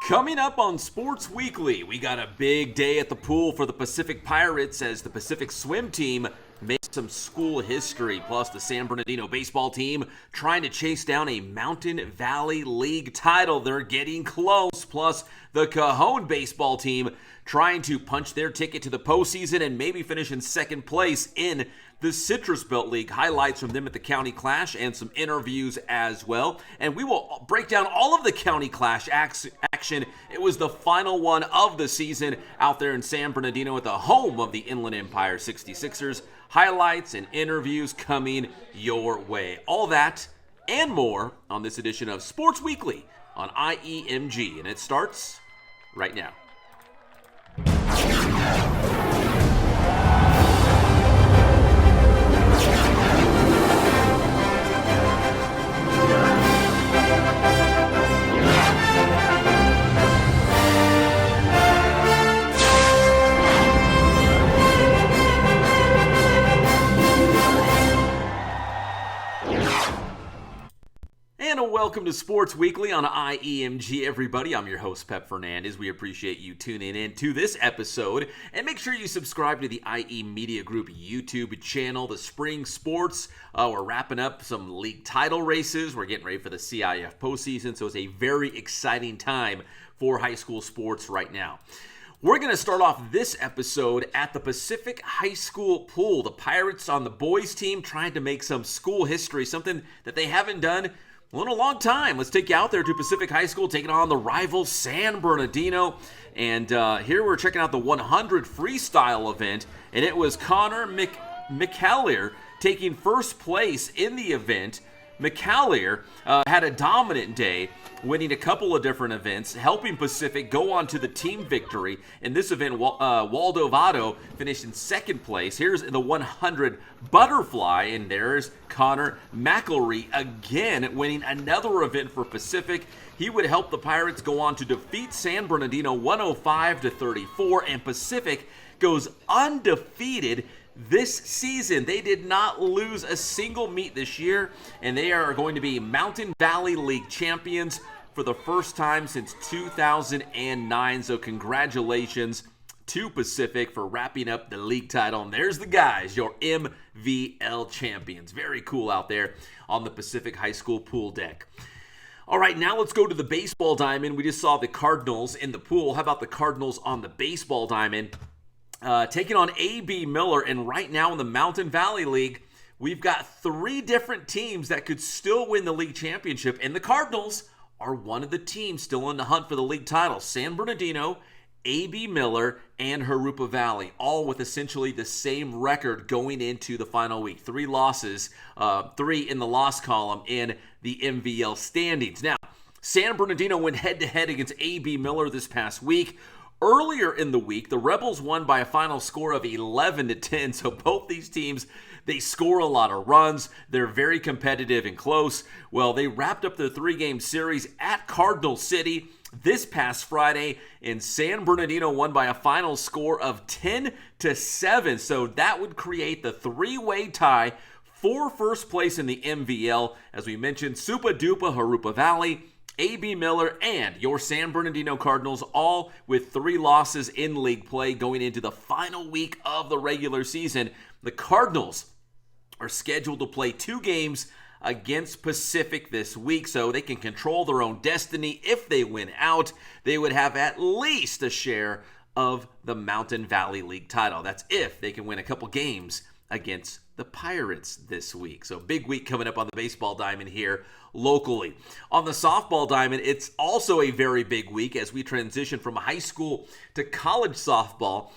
Coming up on Sports Weekly, we got a big day at the pool for the Pacific Pirates as the Pacific Swim Team makes some school history. Plus, the San Bernardino baseball team trying to chase down a Mountain Valley League title. They're getting close. Plus, the Cajon baseball team trying to punch their ticket to the postseason and maybe finish in second place in the Citrus Belt League. Highlights from them at the County Clash and some interviews as well. And we will break down all of the County Clash action. It was the final one of the season out there in San Bernardino at the home of the Inland Empire 66ers. Highlights and interviews coming your way. All that and more on this edition of Sports Weekly on IEMG. And it starts right now. And welcome to Sports Weekly on IEMG, everybody. I'm your host, Pep Fernandez. We appreciate you tuning in to this episode. And make sure you subscribe to the IE Media Group YouTube channel. The spring sports, we're wrapping up some league title races. We're getting ready for the CIF postseason, so it's a very exciting time for high school sports right now. We're going to start off this episode at the Pacific High School pool. The Pirates on the boys team trying to make some school history, something that they haven't done in a long time. Let's take you out there to Pacific High School, taking on the rival San Bernardino. And here we're checking out the 100 freestyle event, and it was Connor McAleer taking first place in the event. McAleer had a dominant day, winning a couple of different events, helping Pacific go on to the team victory. In this event, Waldo Votto finished in second place. Here's the 100 butterfly, and there's Connor McAleer again winning another event for Pacific. He would help the Pirates go on to defeat San Bernardino 105-34, and Pacific goes undefeated this season. They did not lose a single meet this year, and they are going to be Mountain Valley League champions for the first time since 2009. So congratulations to Pacific for wrapping up the league title. And there's the guys, your MVL champions. Very cool out there on the Pacific High School pool deck. All right, now let's go to the baseball diamond. We just saw the Cardinals in the pool. How about the Cardinals on the baseball diamond? Taking on A.B. Miller, and right now in the Mountain Valley League, we've got three different teams that could still win the league championship, and the Cardinals are one of the teams still in the hunt for the league title. San Bernardino, A.B. Miller, and Jurupa Valley, all with essentially the same record going into the final week. 3 losses, 3 in the loss column in the MVL standings. Now, San Bernardino went head-to-head against A.B. Miller this past week. Earlier in the week, the Rebels won by a final score of 11-10, so both these teams, they score a lot of runs. They're very competitive and close. Well, they wrapped up their 3-game series at Cardinal City this past Friday, and San Bernardino won by a final score of 10-7, so that would create the 3-way tie for first place in the MVL. As we mentioned, Supa Dupa Jurupa Valley, A.B. Miller, and your San Bernardino Cardinals, all with 3 losses in league play going into the final week of the regular season. The Cardinals are scheduled to play 2 games against Pacific this week, so they can control their own destiny. If they win out, they would have at least a share of the Mountain Valley League title. That's if they can win a couple games against the Pirates this week. So big week coming up on the baseball diamond here locally. On the softball diamond, it's also a very big week as we transition from high school to college softball.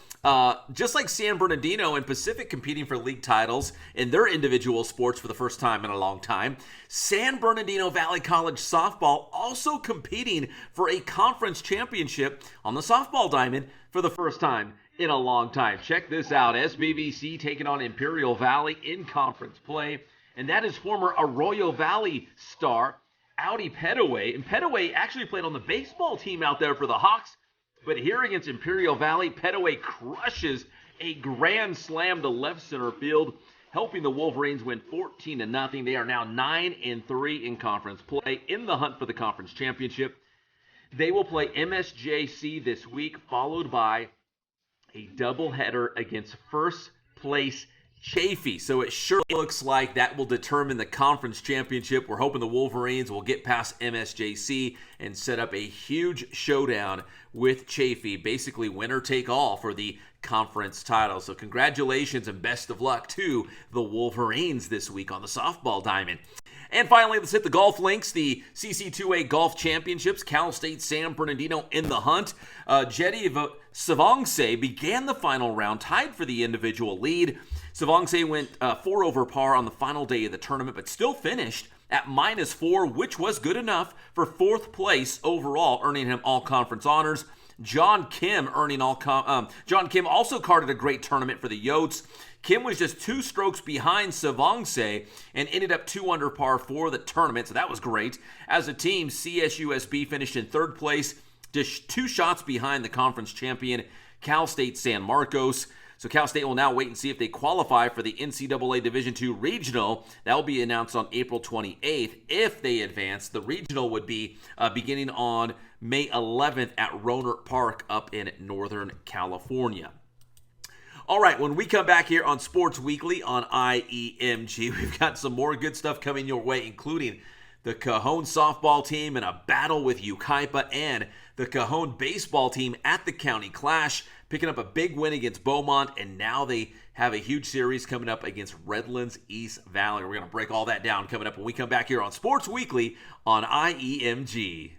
Just like San Bernardino and Pacific competing for league titles in their individual sports for the first time in a long time, San Bernardino Valley College softball also competing for a conference championship on the softball diamond for the first time in a long time. Check this out. SBVC taking on Imperial Valley in conference play. And that is former Arroyo Valley star Audi Petaway. And Petaway actually played on the baseball team out there for the Hawks. But here against Imperial Valley, Petaway crushes a grand slam to left center field, helping the Wolverines win 14-0. They are now 9-3 in conference play, in the hunt for the conference championship. They will play MSJC this week, followed by a doubleheader against first place Chaffee. So it sure looks like that will determine the conference championship. We're hoping the Wolverines will get past MSJC and set up a huge showdown with Chaffee. Basically, winner take all for the conference title. So congratulations and best of luck to the Wolverines this week on the softball diamond. And finally, let's hit the golf links. The CC2A Golf Championships, Cal State San Bernardino in the hunt. Jetty Savongse began the final round, tied for the individual lead. Savongse went 4 over par on the final day of the tournament, but still finished at -4, which was good enough for 4th place overall, earning him all conference honors. John Kim John Kim also carded a great tournament for the Yotes. Kim was just 2 strokes behind Savongse and ended up 2 under par for the tournament, so that was great. As a team, CSUSB finished in 3rd place, just 2 shots behind the conference champion, Cal State San Marcos. So Cal State will now wait and see if they qualify for the NCAA Division II Regional. That will be announced on April 28th. If they advance, the regional would be beginning on May 11th at Rohnert Park up in Northern California. All right, when we come back here on Sports Weekly on IEMG, we've got some more good stuff coming your way, including the Cajon softball team in a battle with Yucaipa and the Cajon baseball team at the County Clash, picking up a big win against Beaumont, and now they have a huge series coming up against Redlands East Valley. We're going to break all that down coming up when we come back here on Sports Weekly on IEMG.